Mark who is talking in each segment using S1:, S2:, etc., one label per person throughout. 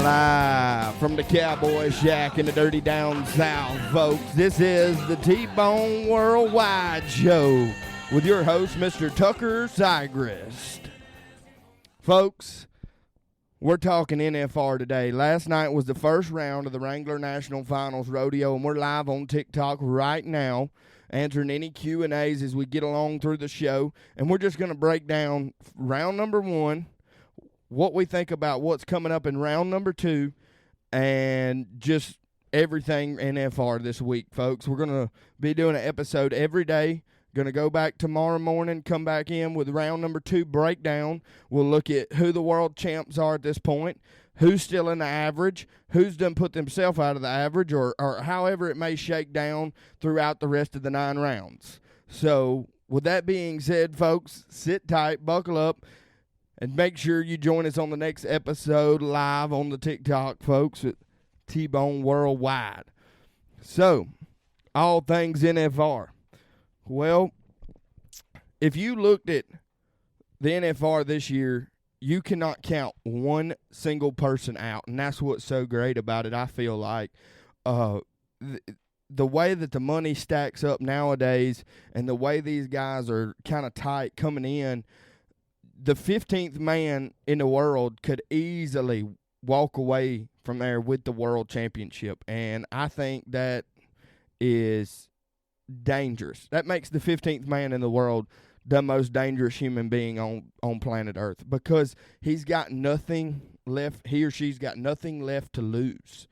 S1: Live from the Cowboy Shack in the dirty down south, folks. This is the T-Bone Worldwide Show with your host, Mr. Tucker Sigrist. Folks, we're talking NFR today. Last night was the first round of the Wrangler National Finals Rodeo, and we're live on TikTok right now, answering any Q&As as we get along through the show. And we're just going to break down round number one, what we think about what's coming up in round number two, and just everything NFR this week, folks. We're going to be doing an episode every day. Going to go back tomorrow morning, come back in with round number two breakdown. We'll look at who the world champs are at this point, who's still in the average, who's done put themselves out of the average, or however it may shake down throughout the rest of the 9 rounds. So with that being said, folks, sit tight, buckle up, and make sure you join us on the next episode live on the TikTok, folks, at T-Bone Worldwide. So, all things NFR. Well, if you looked at the NFR this year, you cannot count one single person out, and that's what's so great about it, I feel like. The way that the money stacks up nowadays and the way these guys are kind of tight coming in, the 15th man in the world could easily walk away from there with the world championship. And I think that is dangerous. That makes the 15th man in the world the most dangerous human being on planet Earth, because he's got nothing left. He or she's got nothing left to lose.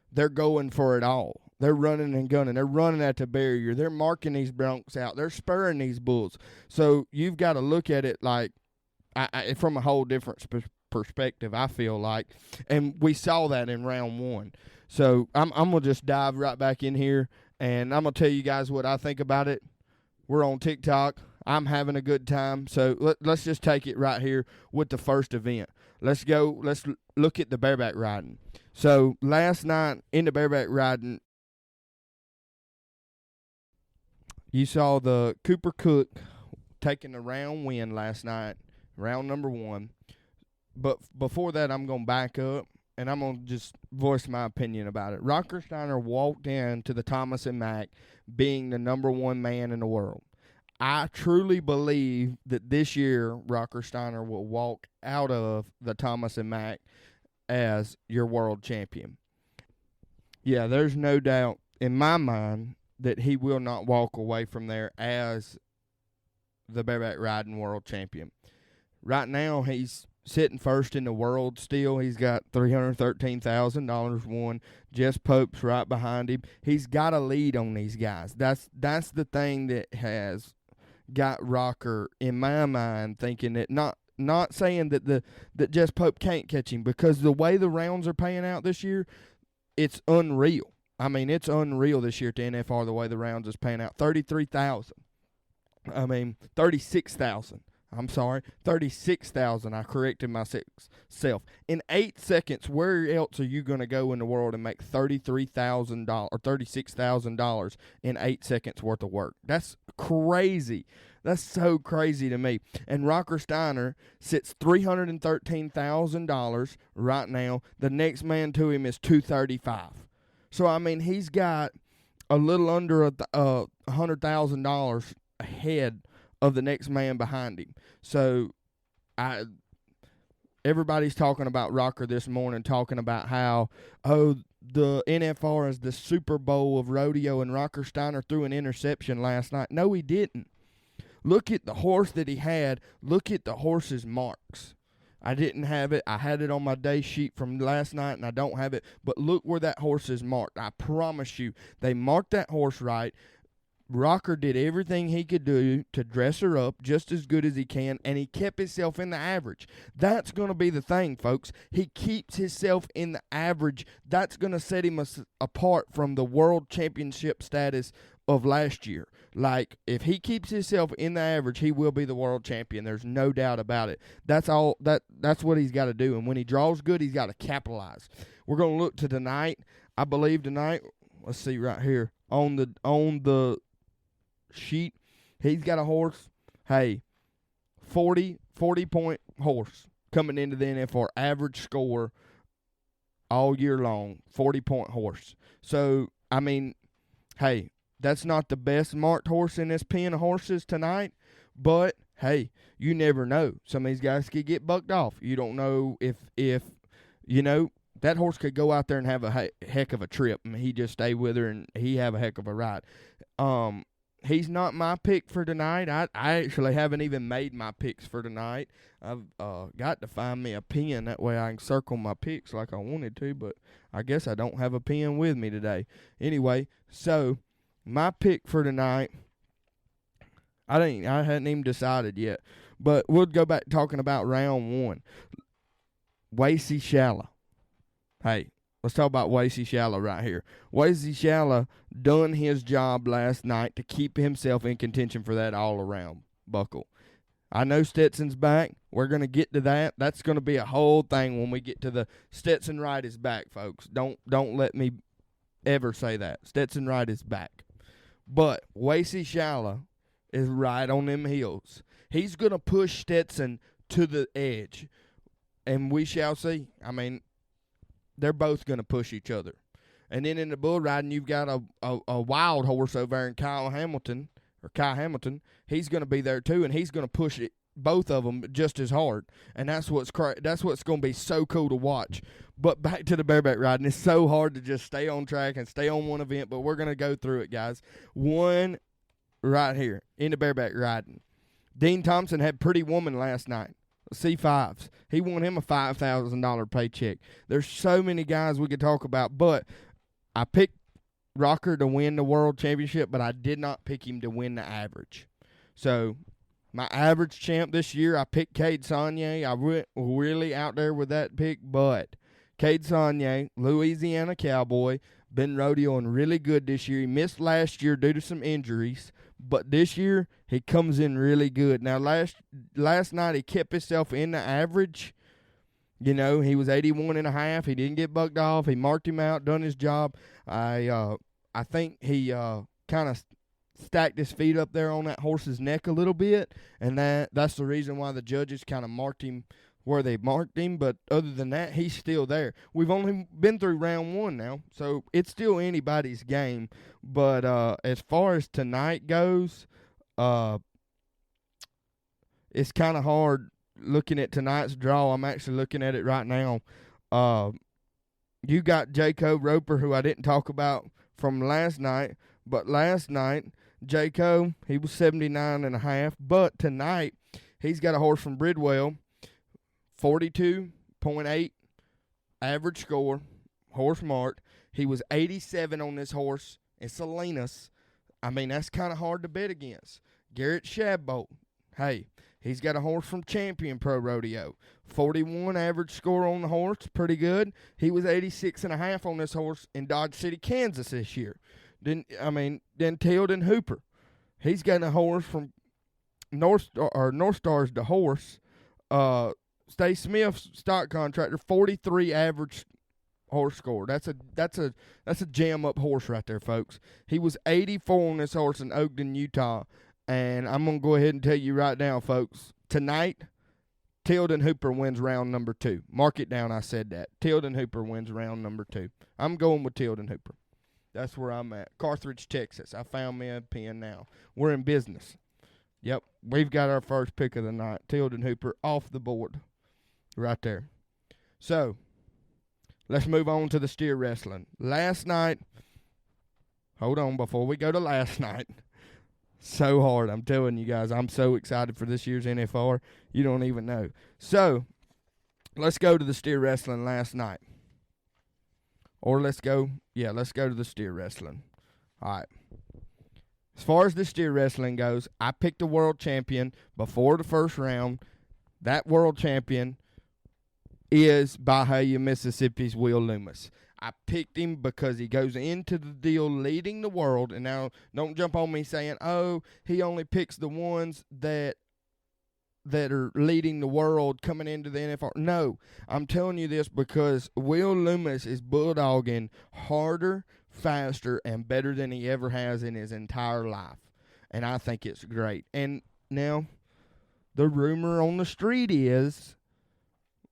S1: They're going for it all. They're running and gunning. They're running at the barrier. They're marking these broncs out. They're spurring these bulls. So you've got to look at it like, from a whole different perspective, I feel like. And we saw that in round one. So I'm going to just dive right back in here, and I'm going to tell you guys what I think about it. We're on TikTok. I'm having a good time. So let's just take it right here with the first event. Let's go. Let's look at the bareback riding. So last night in the bareback riding, you saw the Cooper Cook taking the round win last night. Round number one. But before that, I'm going to back up, and I'm going to just voice my opinion about it. Rocker Steiner walked into the Thomas and Mack being the number one man in the world. I truly believe that this year Rocker Steiner will walk out of the Thomas and Mack as your world champion. Yeah, there's no doubt in my mind that he will not walk away from there as the bareback riding world champion. Right now, he's sitting first in the world still. He's got $313,000 won. Jess Pope's right behind him. He's got a lead on these guys. That's the thing that has got Rocker, in my mind, thinking that not saying that that Jess Pope can't catch him, because the way the rounds are paying out this year, it's unreal. I mean, it's unreal this year at the NFR, the way the rounds is paying out. 36,000. I'm sorry, 36,000. I corrected myself. In 8 seconds, where else are you going to go in the world and make $33,000 or $36,000 in 8 seconds worth of work? That's crazy. That's so crazy to me. And Rocker Steiner sits $313,000 right now. The next man to him is $235,000. So I mean, he's got a little under $100,000 ahead of the next man behind him. So everybody's talking about Rocker this morning, talking about how, the NFR is the Super Bowl of rodeo, and Rocker Steiner threw an interception last night. No, he didn't. Look at the horse that he had. Look at the horse's marks. I didn't have it. I had it on my day sheet from last night, and I don't have it. But look where that horse is marked. I promise you, they marked that horse right. Rocker did everything he could do to dress her up just as good as he can, and he kept himself in the average. That's going to be the thing, folks. He keeps himself in the average. That's going to set him apart from the world championship status of last year. Like, if he keeps himself in the average, he will be the world champion. There's no doubt about it. That's all. That's what he's got to do. And when he draws good, he's got to capitalize. We're going to look to tonight. I believe tonight, let's see right here on the sheet, he's got a horse. Hey, 40-point horse coming into the NFR. Average score all year long, 40-point horse. So, I mean, hey, that's not the best marked horse in this pen of horses tonight, but, hey, you never know. Some of these guys could get bucked off. You don't know if you know, that horse could go out there and have a heck of a trip, and he just stay with her, and he have a heck of a ride. He's not my pick for tonight. I actually haven't even made my picks for tonight. I've got to find me a pen. That way I can circle my picks like I wanted to, but I guess I don't have a pen with me today. Anyway, so my pick for tonight, I hadn't even decided yet, but we'll go back talking about round one. Wasey Shalla. Hey, let's talk about Wasey Shalla right here. Wasey Shalla done his job last night to keep himself in contention for that all-around buckle. I know Stetson's back. We're going to get to that. That's going to be a whole thing when we get to the Stetson Wright is back, folks. Don't let me ever say that. Stetson Wright is back. But Wasey Shalla is right on them heels. He's going to push Stetson to the edge, and we shall see. I mean, they're both going to push each other. And then in the bull riding, you've got a wild horse over there in Kai Hamilton. He's going to be there too, and he's going to push it, both of them just as hard. And that's what's going to be so cool to watch. But back to the bareback riding, it's so hard to just stay on track and stay on one event, but we're going to go through it, guys. One right here in the bareback riding. Dean Thompson had Pretty Woman last night. C5s. He won him a $5,000 paycheck. There's so many guys we could talk about, but I picked Rocker to win the world championship, but I did not pick him to win the average. So my average champ this year, I picked Cade Saunier. I went really out there with that pick, but Cade Saunier, Louisiana Cowboy, been rodeoing really good this year. He missed last year due to some injuries, but this year he comes in really good. Now, last night he kept himself in the average. You know, he was 81.5. He didn't get bucked off. He marked him out, done his job. I think he kind of stacked his feet up there on that horse's neck a little bit, and that's the reason why the judges kind of marked him where they marked him. But other than that, he's still there. We've only been through round one now, so it's still anybody's game. But as far as tonight goes, it's kind of hard looking at tonight's draw. I'm actually looking at it right now. You got Jaco Roper, who I didn't talk about from last night, but last night, Jaco, he was 79.5, but tonight, he's got a horse from Bridwell, 42.8 average score, horse marked. He was 87 on this horse in Salinas. I mean, that's kind of hard to bet against. Garrett Shadbolt, hey, he's got a horse from Champion Pro Rodeo. 41 average score on the horse, pretty good. He was 86.5 on this horse in Dodge City, Kansas this year. Then Tilden Hooper. He's got a horse from North Star's the horse. Stay Smith's stock contractor, 43 average horse score. That's a jam up horse right there, folks. He was 84 on this horse in Ogden, Utah. And I'm going to go ahead and tell you right now, folks, tonight, Tilden Hooper wins round number 2. Mark it down, I said that. Tilden Hooper wins round number 2. I'm going with Tilden Hooper. That's where I'm at. Carthage, Texas. I found me a pen now. We're in business. Yep, we've got our first pick of the night. Tilden Hooper off the board right there. So, let's move on to the steer wrestling. Last night, hold on before we go to last night. So hard. I'm telling you guys, I'm so excited for this year's NFR. You don't even know. So, let's go to the steer wrestling last night. Or let's go to the steer wrestling. All right. As far as the steer wrestling goes, I picked the world champion before the first round. That world champion is Bahia, Mississippi's Will Loomis. I picked him because he goes into the deal leading the world. And now, don't jump on me saying, oh, he only picks the ones that are leading the world coming into the NFR. No, I'm telling you this because Will Loomis is bulldogging harder, faster, and better than he ever has in his entire life. And I think it's great. And now, the rumor on the street is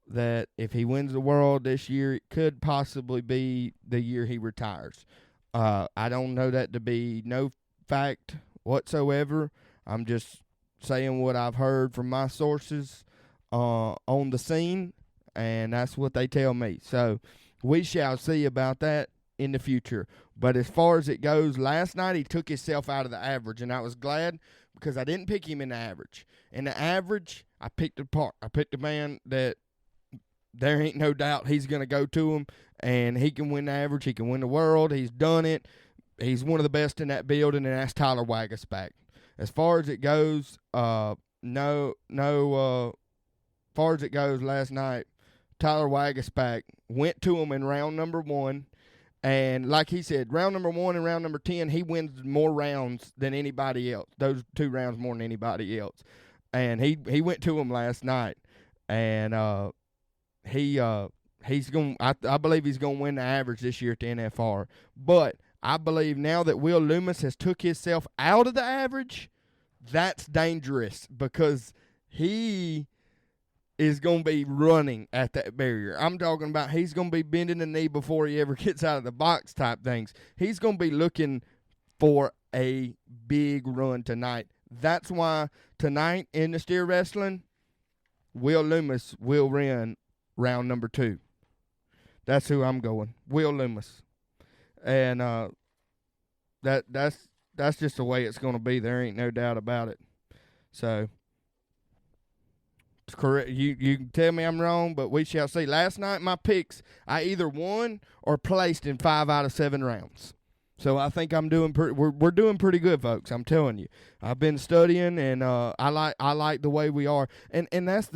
S1: that if he wins the world this year, it could possibly be the year he retires. I don't know that to be no fact whatsoever. I'm just saying what I've heard from my sources on the scene, and that's what they tell me. So we shall see about that in the future. But as far as it goes, last night he took himself out of the average, and I was glad because I didn't pick him in the average. In the average, I picked a man that there ain't no doubt he's going to go to him, and he can win the average. He can win the world. He's done it. He's one of the best in that building, and that's Tyler Wagasback. As far as it goes, far as it goes last night, Tyler Wagasback went to him in round number 1. And like he said, round number 1 and round number 10, he wins more rounds than anybody else. Those 2 rounds more than anybody else. And he went to him last night. And he's going. I believe he's going to win the average this year at the NFR. But I believe now that Will Loomis has took himself out of the average, that's dangerous because he is going to be running at that barrier. I'm talking about he's going to be bending the knee before he ever gets out of the box type things. He's going to be looking for a big run tonight. That's why tonight in the steer wrestling, Will Loomis will run round number 2. That's who I'm going. Will Loomis. And that's just the way it's going to be. There ain't no doubt about it. So it's correct. You can tell me I'm wrong, but we shall see. Last night my picks, I either won or placed in 5 out of 7 rounds. So I think I'm doing we're doing pretty good, folks. I'm telling you. I've been studying, and I like the way we are. And that's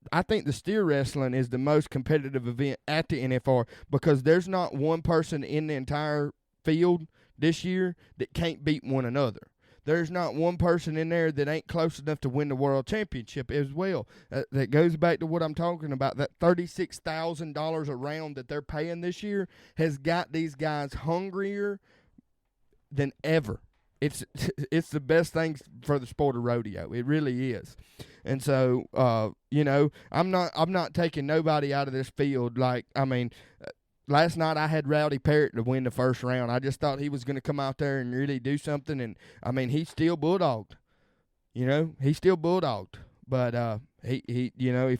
S1: I think the steer wrestling is the most competitive event at the NFR because there's not one person in the entire field this year that can't beat one another. There's not one person in there that ain't close enough to win the world championship as well. That goes back to what I'm talking about. That $36,000 a round that they're paying this year has got these guys hungrier than ever. It's the best thing for the sport of rodeo. It really is. And so, I'm not taking nobody out of this field. Last night I had Rowdy Parrott to win the first round. I just thought he was going to come out there and really do something. And, he still bulldogged. He still bulldogged. But he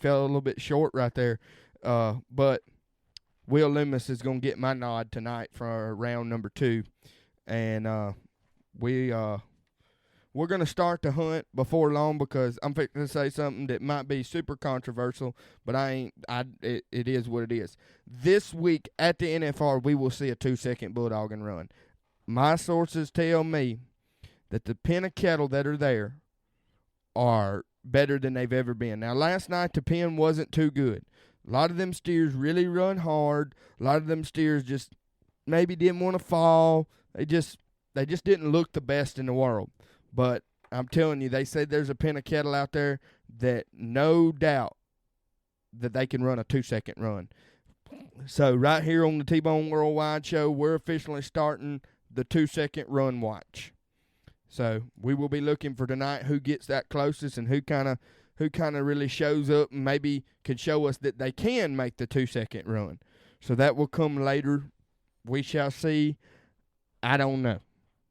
S1: fell a little bit short right there. But Will Loomis is going to get my nod tonight for round number 2. And we're going to start the hunt before long because I'm fixing to say something that might be super controversial, but it is what it is. This week at the NFR, we will see a 2-second bulldogging run. My sources tell me that the pen of cattle that are there are better than they've ever been. Now, last night, the pen wasn't too good. A lot of them steers really run hard. A lot of them steers just maybe didn't want to fall. They just didn't look the best in the world. But I'm telling you, they say there's a pen of cattle out there that no doubt that they can run a 2-second run. So right here on the T-Bone Worldwide Show, we're officially starting the 2-second run watch. So we will be looking for tonight who gets that closest and who kind of really shows up and maybe could show us that they can make the 2-second run. So that will come later. We shall see. I don't know.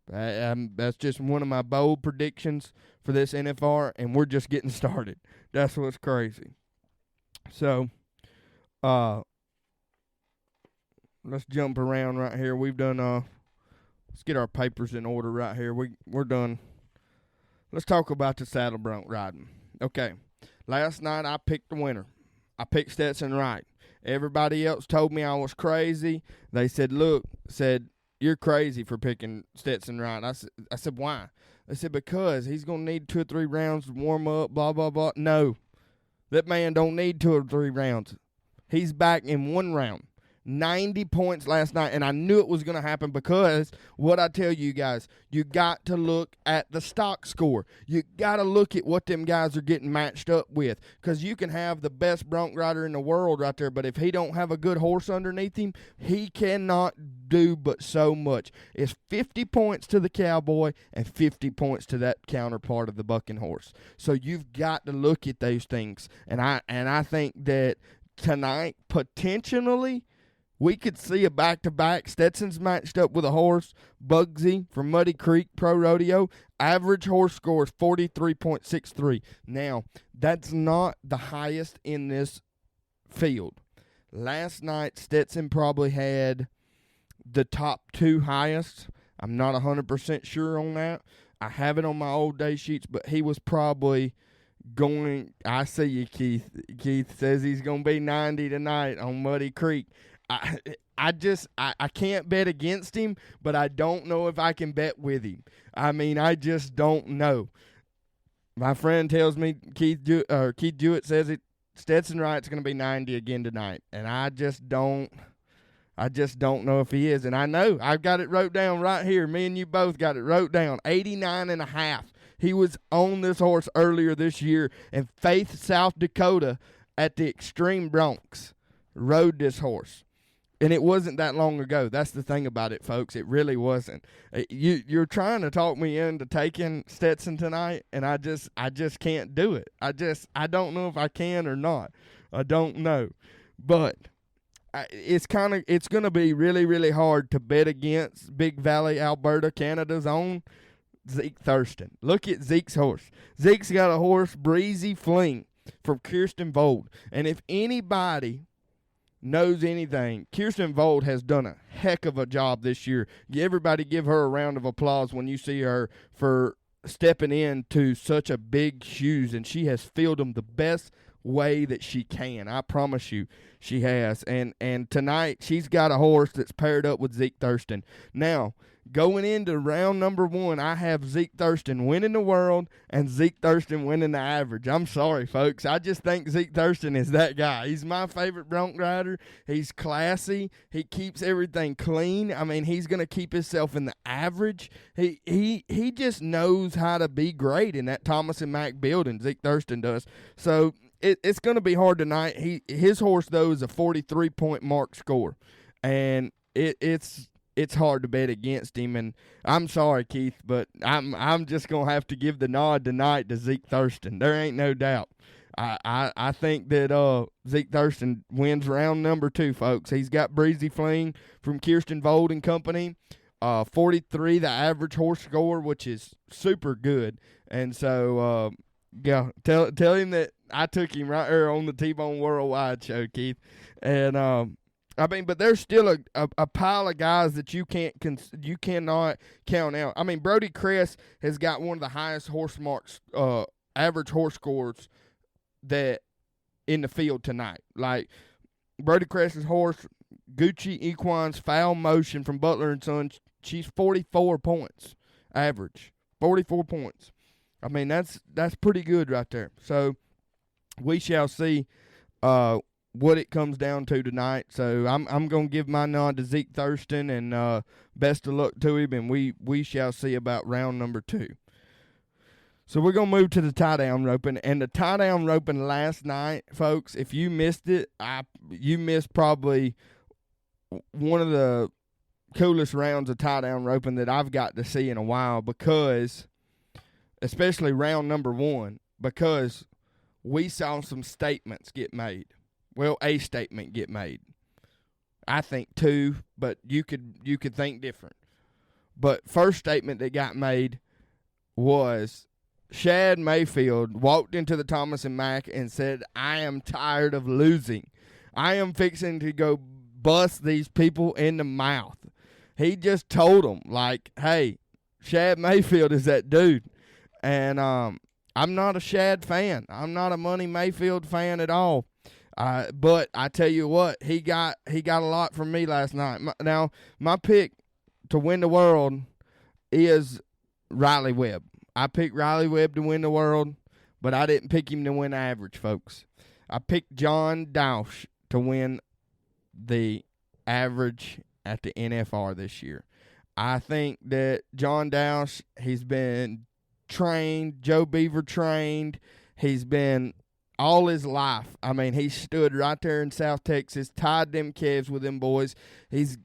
S1: That's just one of my bold predictions for this NFR, and we're just getting started. That's what's crazy. So, let's jump around right here. We've done. Let's get our papers in order right here. We're done. Let's talk about the saddle bronc riding. Okay, last night I picked the winner. I picked Stetson Wright. Everybody else told me I was crazy. They said, you're crazy for picking Stetson Wright. I said, why? They said, because he's going to need 2 or 3 rounds to warm up, blah, blah, blah. No, that man don't need 2 or 3 rounds. He's back in 1 round. 90 points last night, and I knew it was going to happen because what I tell you guys, you got to look at the stock score. You got to look at what them guys are getting matched up with, because you can have the best bronc rider in the world right there, but if he don't have a good horse underneath him, he cannot do but so much. It's 50 points to the cowboy and 50 points to that counterpart of the bucking horse. So you've got to look at those things, and I think that tonight potentially we could see a back-to-back. Stetson's matched up with a horse, Bugsy from Muddy Creek Pro Rodeo. Average horse score is 43.63. Now, that's not the highest in this field. Last night, Stetson probably had the top 2 highest. I'm not 100% sure on that. I have it on my old day sheets, but he was probably going. I see you, Keith. Keith says he's going to be 90 tonight on Muddy Creek. I can't bet against him, but I don't know if I can bet with him. I mean, I just don't know. My friend tells me Keith Jewett says it. Stetson Wright's going to be 90 again tonight, and I just don't know if he is. And I know I've got it wrote down right here. Me and you both got it wrote down. 89.5. He was on this horse earlier this year, and Faith, South Dakota, at the Extreme Broncs, rode this horse. And it wasn't that long ago. That's the thing about it, folks. It really wasn't. You're trying to talk me into taking Stetson tonight, and I just can't do it. I don't know if I can or not. I don't know. But it's going to be really, really hard to bet against Big Valley, Alberta, Canada's own Zeke Thurston. Look at Zeke's horse. Zeke's got a horse, Breezy Fling, from Kirsten Vold. And if anybody knows anything, Kirsten Vold has done a heck of a job this year. Everybody give her a round of applause when you see her for stepping into such a big shoes, and she has filled them the best way that she can. I promise you she has. And tonight she's got a horse that's paired up with Zeke Thurston. Now, going into round number 1, I have Zeke Thurston winning the world and Zeke Thurston winning the average. I'm sorry, folks. I just think Zeke Thurston is that guy. He's my favorite bronc rider. He's classy. He keeps everything clean. I mean, he's going to keep himself in the average. He just knows how to be great in that Thomas and Mack building. Zeke Thurston does. So it's going to be hard tonight. His horse, though, is a 43-point mark score, and it's hard to bet against him. And I'm sorry, Keith, but I'm just gonna have to give the nod tonight to Zeke Thurston. There ain't no doubt. I think that Zeke Thurston wins round number 2, folks. He's got Breezy Fling from Kirsten Vold and Company. 43, the average horse score, which is super good. And so yeah, tell him that I took him right here on the T-Bone Worldwide show, Keith. And I mean, but there's still a pile of guys that you cannot count out. I mean, Brody Cress has got one of the highest horse marks, average horse scores that in the field tonight. Like Brody Cress's horse, Gucci Equine's Foul Motion from Butler and Sons, she's 44 points average, 44 points. I mean, that's pretty good right there. So we shall see what it comes down to tonight. So I'm going to give my nod to Zeke Thurston, and best of luck to him, and we shall see about round number 2. So we're going to move to the tie-down roping, and the tie-down roping last night, folks, if you missed it, you missed probably one of the coolest rounds of tie-down roping that I've got to see in a while, because, especially round number 1, because we saw some statements get made. Well, a statement get made. I think 2, but you could think different. But first statement that got made was Shad Mayfield walked into the Thomas and Mack and said, "I am tired of losing. I am fixing to go bust these people in the mouth." He just told them, like, hey, Shad Mayfield is that dude. And I'm not a Shad fan. I'm not a Money Mayfield fan at all. But I tell you what, he got a lot from me last night. Now, my pick to win the world is Riley Webb. I picked Riley Webb to win the world, but I didn't pick him to win average, folks. I picked John Dausch to win the average at the NFR this year. I think that John Dowsh, he's been trained, Joe Beaver trained. He's been all his life. I mean, he stood right there in South Texas, tied them calves with them boys. He's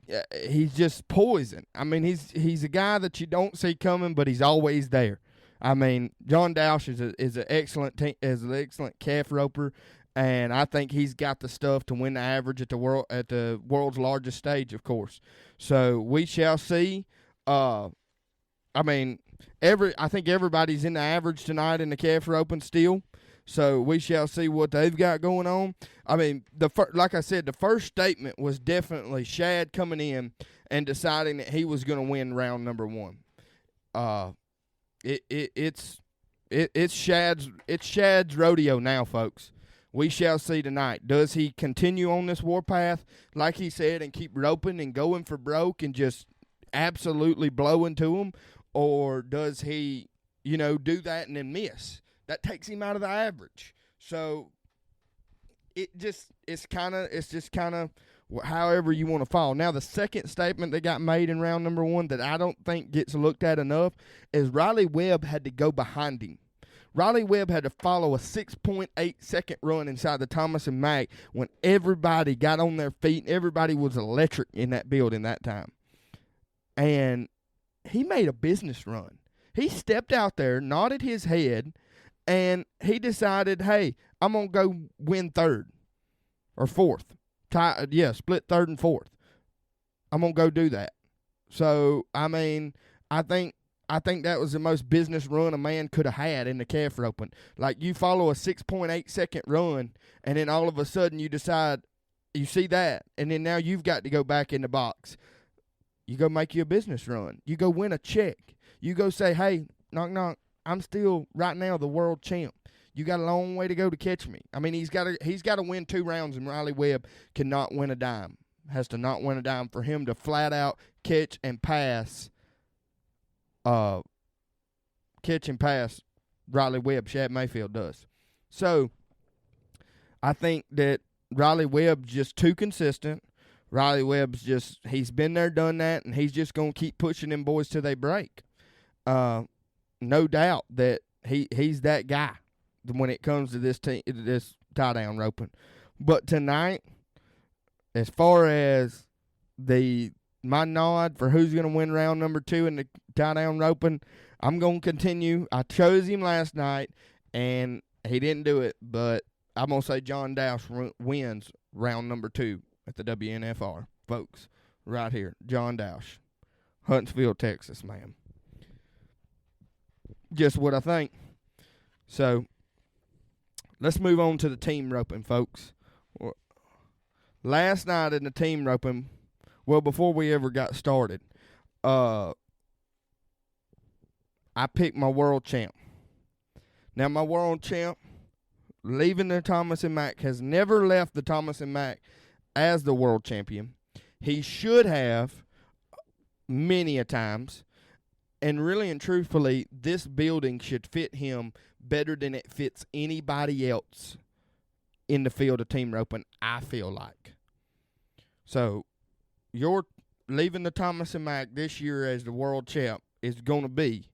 S1: just poison. I mean, he's a guy that you don't see coming, but he's always there. I mean, John Dowsh is an excellent calf roper, and I think he's got the stuff to win the average at the world's largest stage, of course. So we shall see. I think everybody's in the average tonight in the calf roping still. So we shall see what they've got going on. I mean, like I said, the first statement was definitely Shad coming in and deciding that he was going to win round number 1. It's Shad's rodeo now, folks. We shall see tonight. Does he continue on this warpath, like he said, and keep roping and going for broke and just absolutely blow into him, or does he, do that and then miss? That takes him out of the average. So it's just kind of however you want to fall. Now, the second statement that got made in round number 1 that I don't think gets looked at enough is Riley Webb had to go behind him. Riley Webb had to follow a 6.8 second run inside the Thomas and Mack when everybody got on their feet. Everybody was electric in that building that time. And he made a business run. He stepped out there, nodded his head, and he decided, hey, I'm going to go win third or fourth. Split third and fourth. I'm going to go do that. So, I mean, I think that was the most business run a man could have had in the calf roping. Like, you follow a 6.8 second run, and then all of a sudden you decide, you see that, and then now you've got to go back in the box. You go make you a business run. You go win a check. You go say, hey, knock, knock, I'm still right now the world champ. You got a long way to go to catch me. I mean, he's got to win 2 rounds, and Riley Webb cannot win a dime. Has to not win a dime for him to flat out catch and pass. Riley Webb. Shad Mayfield does. So I think that Riley Webb's just too consistent. Riley Webb's he's been there, done that, and he's just going to keep pushing them boys till they break. No doubt that he's that guy when it comes to this tie-down roping. But tonight, as far as my nod for who's going to win round number 2 in the tie-down roping, I'm going to continue. I chose him last night, and he didn't do it, but I'm going to say John Dowsh wins round number 2 at the WNFR. Folks, right here, John Dowsh, Huntsville, Texas, man. Just what I think. So, let's move on to the team roping, folks. Last night in the team roping, before we ever got started, I picked my world champ. Now, my world champ, leaving the Thomas and Mack, has never left the Thomas and Mack as the world champion. He should have many a times. And really and truthfully, this building should fit him better than it fits anybody else in the field of team roping, I feel like. So, you're leaving the Thomas and Mack this year as the world champ is going to be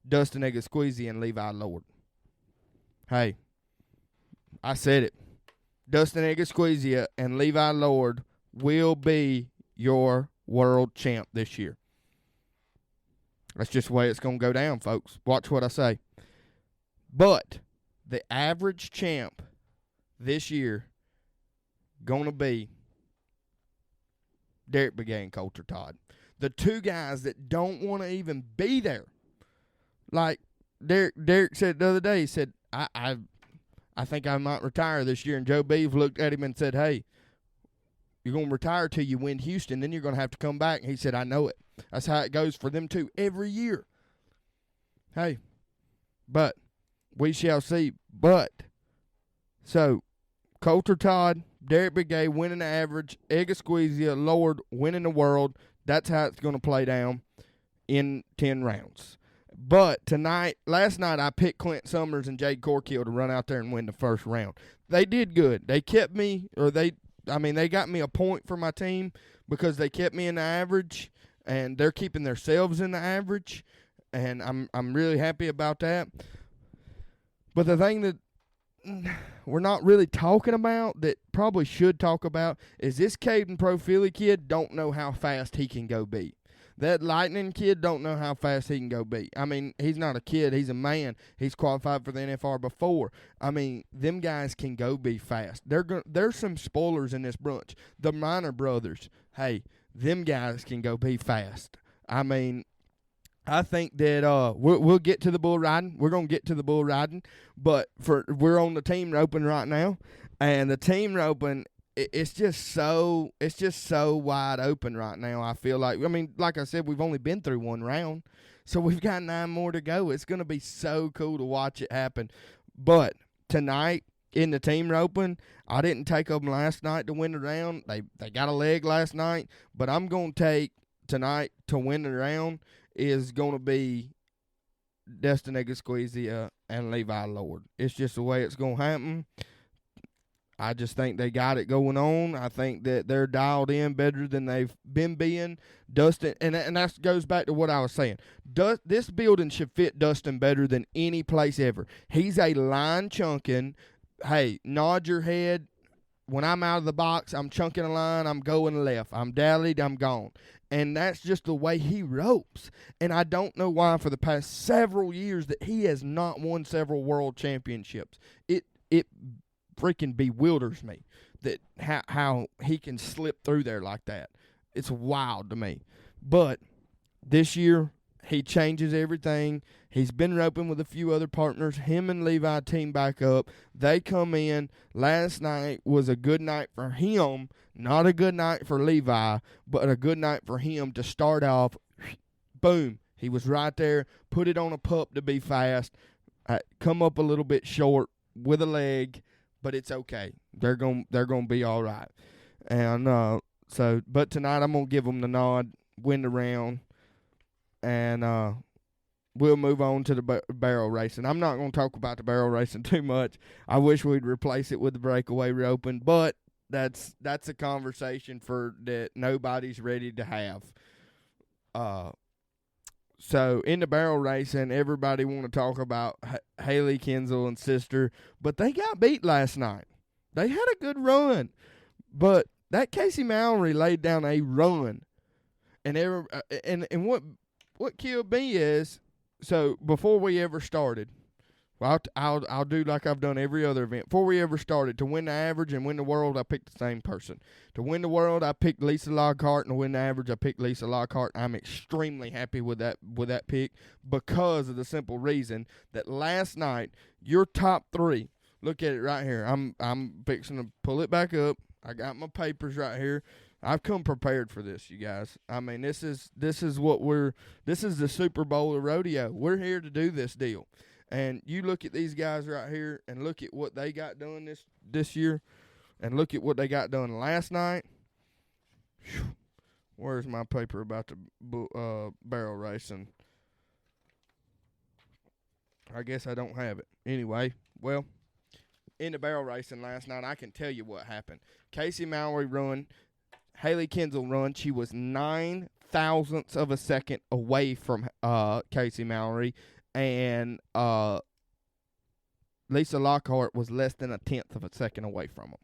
S1: Dustin Eggesqueezy and Levi Lord. Hey, I said it. Dustin Eggesqueezy and Levi Lord will be your world champ this year. That's just the way it's going to go down, folks. Watch what I say. But the average champ this year going to be Derek Begay and Coulter Todd. The 2 guys that don't want to even be there. Like Derek said the other day, he said, I think I might retire this year. And Joe Beaver looked at him and said, hey, you're going to retire till you win Houston. Then you're going to have to come back. And he said, I know it. That's how it goes for them 2 every year. Hey, but we shall see. But, so, Coulter Todd, Derek Begay winning the average, Eggesqueezy, Lord winning the world. That's how it's going to play down in 10 rounds. But last night, I picked Clint Summers and Jade Corkill to run out there and win the first round. They did good. They kept me, or they I mean, they got me a point for my team because they kept me in the average, and they're keeping themselves in the average, and I'm really happy about that. But the thing that we're not really talking about that probably should talk about is this Caden Profili kid don't know how fast he can go be. That Lightning kid don't know how fast he can go be. I mean, he's not a kid. He's a man. He's qualified for the NFR before. I mean, them guys can go be fast. There's some spoilers in this bunch. The Minor brothers, hey, them guys can go be fast. I mean, I think that we'll get to the bull riding. We're going to get to the bull riding. But we're on the team roping right now. And the team roping, it's just so wide open right now, I feel like. I mean, like I said, we've only been through one round, so we've got 9 more to go. It's going to be so cool to watch it happen. But tonight in the team roping, I didn't take them last night to win the round. They got a leg last night, but I'm going to take tonight to win the round is going to be Destin Eggesquezia and Levi Lord. It's just the way it's going to happen. I just think they got it going on. I think that they're dialed in better than they've been being. Dustin, and that goes back to what I was saying. This building should fit Dustin better than any place ever. He's a line chunking. Hey, nod your head. When I'm out of the box, I'm chunking a line. I'm going left. I'm dallied. I'm gone. And that's just the way he ropes. And I don't know why for the past several years that he has not won several world championships. It freaking bewilders me that how he can slip through there like that. It's wild to me. But this year, he changes everything. He's been roping with a few other partners. Him and Levi team back up. They come in. Last night was a good night for him. Not a good night for Levi, but a good night for him to start off. Boom. He was right there. Put it on a pup to be fast. Come up a little bit short with a leg. But it's okay. They're gonna be all right. And but tonight I'm gonna give them the nod, win the round, and we'll move on to the barrel racing. I'm not gonna talk about the barrel racing too much. I wish we'd replace it with the breakaway roping, but that's a conversation for that nobody's ready to have. So, in the barrel racing, everybody want to talk about Haley Kinsel and sister, but they got beat last night. They had a good run, but that Casey Mallory laid down a run. And what killed me is, so before we ever started, well, I'll do like I've done every other event. Before we ever started, to win the average and win the world, I picked the same person. To win the world, I picked Lisa Lockhart, and to win the average, I picked Lisa Lockhart. I'm extremely happy with that pick because of the simple reason that last night, your top 3, look at it right here. I'm fixing to pull it back up. I got my papers right here. I've come prepared for this, you guys. I mean, this is the Super Bowl of rodeo. We're here to do this deal. And you look at these guys right here and look at what they got done this year and look at what they got done last night. Whew. Where's my paper about the barrel racing? I guess I don't have it. Anyway, well, in the barrel racing last night, I can tell you what happened. Casey Mallory run, Haley Kinsel run. She was 9 thousandths of a second away from Casey Mallory. And Lisa Lockhart was less than a 10th of a second away from them.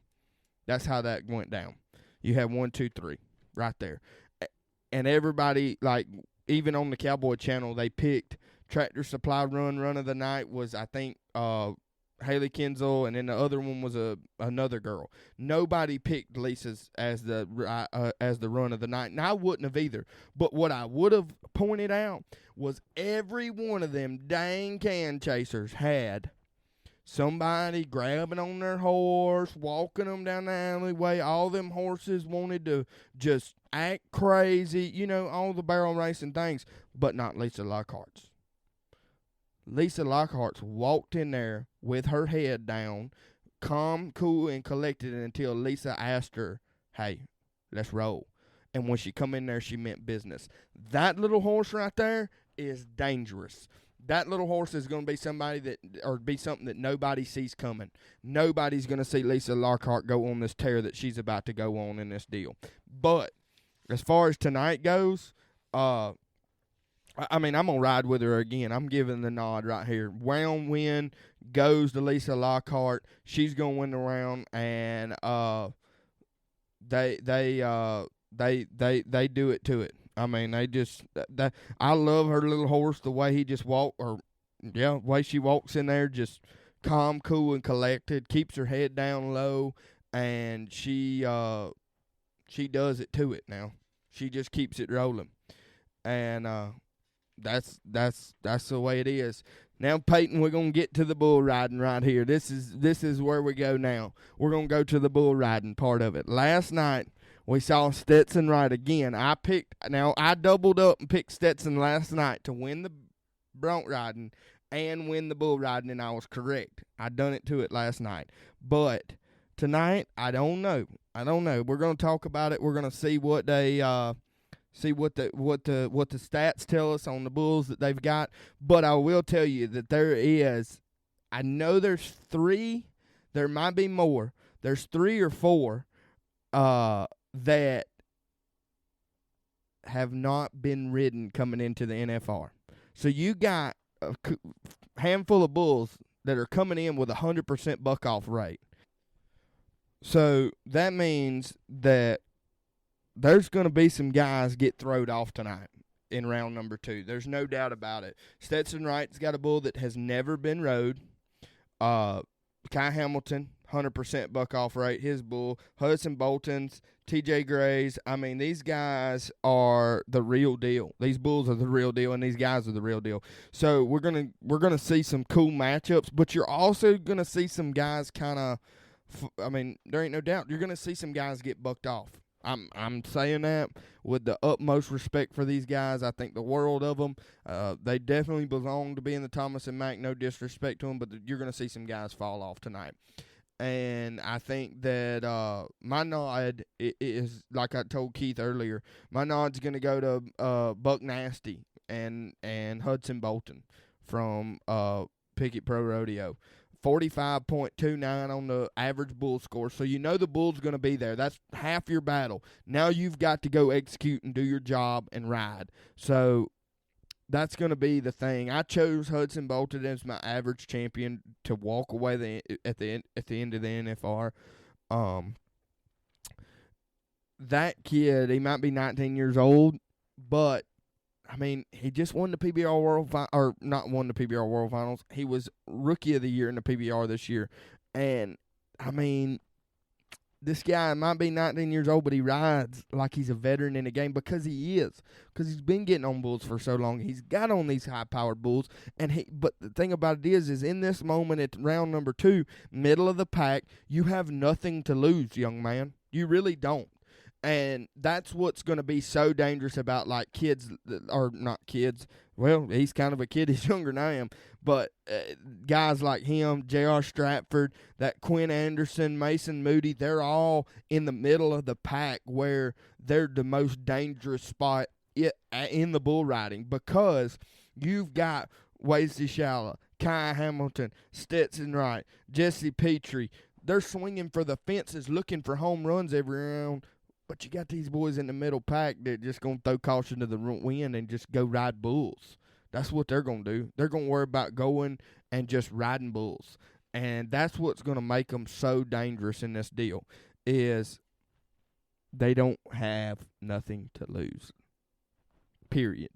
S1: That's how that went down. You had 1, 2, 3 right there. And everybody, like, even on the Cowboy channel, they picked Tractor Supply run of the night was, I think, Haley Kinsel, and then the other one was another girl. Nobody picked Lisa's as the run of the night, and I wouldn't have either. But what I would have pointed out was every one of them dang can chasers had somebody grabbing on their horse, walking them down the alleyway. All them horses wanted to just act crazy, all the barrel racing things, but not Lisa Lockhart's. Lisa Lockhart walked in there with her head down, calm, cool, and collected until Lisa asked her, hey, let's roll. And when she come in there, she meant business. That little horse right there is dangerous. That little horse is going to be be something that nobody sees coming. Nobody's going to see Lisa Lockhart go on this tear that she's about to go on in this deal. But as far as tonight goes, I'm going to ride with her again. I'm giving the nod right here. Round win goes to Lisa Lockhart. She's going to win the round, and they do it to it. I mean, I love her little horse, the way he just the way she walks in there, just calm, cool, and collected, keeps her head down low, and she does it to it now. She just keeps it rolling, and that's the way it is. Now, Peyton, we're gonna get to the bull riding right here. This is where we go now. We're gonna go to the bull riding part of it. Last night we saw Stetson Wright again. I doubled up and picked Stetson last night to win the bronc riding and win the bull riding, and I was correct. I done it to it last night. But tonight, I don't know. We're gonna talk about it. We're gonna see what they what the stats tell us on the bulls that they've got. But I will tell you that I know there's 3. There might be more. There's 3 or 4 that have not been ridden coming into the NFR. So you got a handful of bulls that are coming in with 100% buck-off rate. So that means that there's going to be some guys get throwed off tonight in round number 2. There's no doubt about it. Stetson Wright's got a bull that has never been rode. Kai Hamilton, 100% buck-off rate, his bull. Hudson Bolton's, T.J. Gray's. I mean, these guys are the real deal. These bulls are the real deal, and these guys are the real deal. So we're gonna see some cool matchups, but you're also gonna see some guys kind of. I mean, there ain't no doubt you're gonna see some guys get bucked off. I'm saying that with the utmost respect for these guys. I think the world of them. They definitely belong to be in the Thomas and Mack. No disrespect to them, but you're going to see some guys fall off tonight. And I think that my nod is, like I told Keith earlier, my nod's going to go to Buck Nasty and Hudson Bolton from Pickett Pro Rodeo. 45.29 on the average bull score. So you know the bull's going to be there. That's half your battle. Now you've got to go execute and do your job and ride. So that's going to be the thing. I chose Hudson Bolton as my average champion to walk away at the end of the NFR. That kid, he might be 19 years old, but I mean, he just won the PBR World not won the PBR World Finals. He was Rookie of the Year in the PBR this year. And, I mean, this guy might be 19 years old, but he rides like he's a veteran in the game because he is. Because he's been getting on bulls for so long. He's got on these high-powered bulls. But the thing about it is in this moment at round number 2, middle of the pack, you have nothing to lose, young man. You really don't. And that's what's going to be so dangerous about, like, kids, or not kids. Well, he's kind of a kid. He's younger than I am. But guys like him, J.R. Stratford, that Quinn Anderson, Mason Moody, they're all in the middle of the pack where they're the most dangerous spot in the bull riding, because you've got Wesley Shala, Kai Hamilton, Stetson Wright, Jesse Petrie. They're swinging for the fences, looking for home runs every round. But you got these boys in the middle pack that just going to throw caution to the wind and just go ride bulls. That's what they're going to do. They're going to worry about going and just riding bulls. And that's what's going to make them so dangerous in this deal, is they don't have nothing to lose. Period.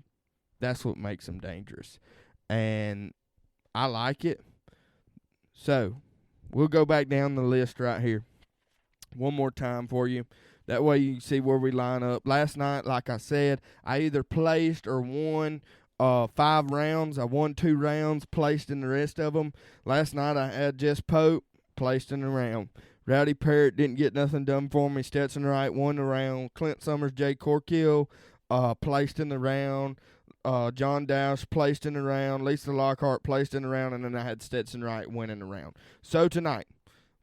S1: That's what makes them dangerous. And I like it. So we'll go back down the list right here one more time for you. That way you can see where we line up. Last night, like I said, I either placed or won 5 rounds. I won 2 rounds, placed in the rest of them. Last night I had Jess Pope, placed in the round. Rowdy Parrott didn't get nothing done for me. Stetson Wright won the round. Clint Summers, Jay Corkill, placed in the round. John Dowse placed in the round. Lisa Lockhart placed in the round. And then I had Stetson Wright winning the round. So tonight,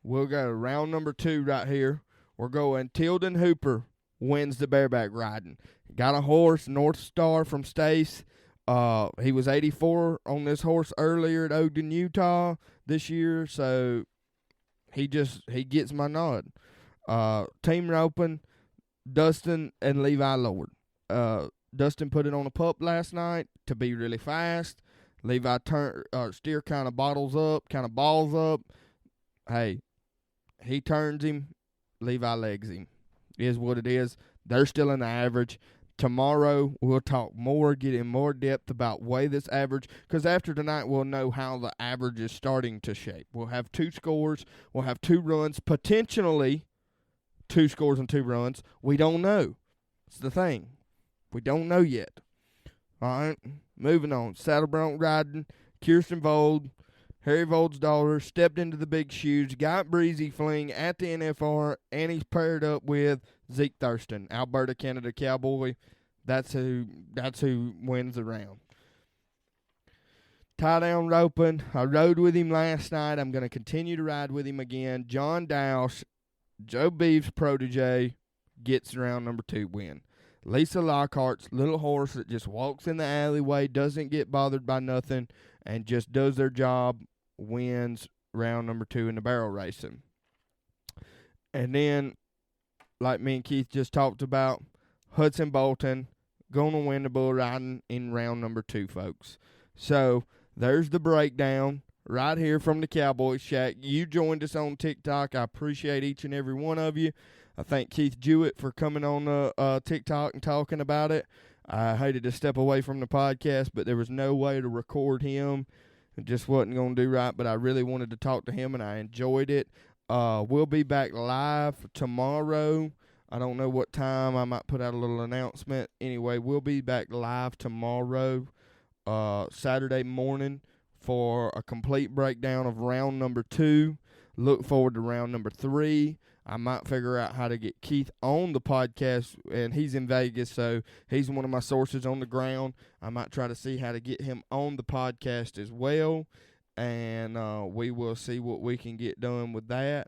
S1: we'll go to round number 2 right here. We're going Tilden Hooper wins the bareback riding. Got a horse, North Star from Stace. He was 84 on this horse earlier at Ogden, Utah this year, so he gets my nod. Team roping, Dustin and Levi Lord. Dustin put it on a pup last night to be really fast. Levi steer kind of balls up. Hey, he turns him. Levi legs him. Is what it is. They're still in the average. Tomorrow we'll talk more, get in more depth about way this average, because after tonight we'll know how the average is starting to shape. We'll have 2 scores. We'll have 2 runs, potentially 2 scores and 2 runs. We don't know. It's the thing. We don't know yet. All right, moving on. Saddle bronc riding. Kirsten Vold, Harry Vold's daughter, stepped into the big shoes, got breezy fling at the NFR, and he's paired up with Zeke Thurston, Alberta, Canada Cowboy. That's who wins the round. Tie down roping. I rode with him last night. I'm going to continue to ride with him again. John Dowse, Joe Beeves' protege, gets round number 2 win. Lisa Lockhart's little horse that just walks in the alleyway, doesn't get bothered by nothing, and just does their job, wins round number 2 in the barrel racing. And then, like me and Keith just talked about, Hudson Bolton going to win the bull riding in round number 2, folks. So there's the breakdown right here from the Cowboy Shack. You joined us on TikTok. I appreciate each and every one of you. I thank Keith Jewett for coming on TikTok and talking about it. I hated to step away from the podcast, but there was no way to record him. It just wasn't going to do right, but I really wanted to talk to him, and I enjoyed it. We'll be back live tomorrow. I don't know what time. I might put out a little announcement. Anyway, we'll be back live tomorrow, Saturday morning, for a complete breakdown of round number 2. Look forward to round number 3. I might figure out how to get Keith on the podcast, and he's in Vegas, so he's one of my sources on the ground. I might try to see how to get him on the podcast as well, and we will see what we can get done with that.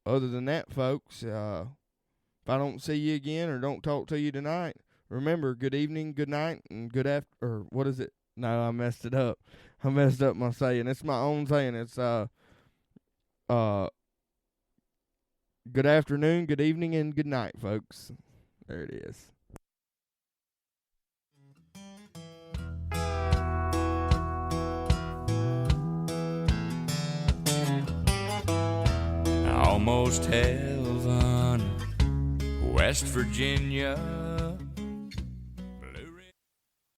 S1: Other than that, folks, if I don't see you again or don't talk to you tonight, remember, good evening, good night, and good after, or what is it? No, I messed it up. I messed up my saying. It's my own saying. It's good afternoon, good evening, and good night, folks. There it is.
S2: Almost heaven, West Virginia.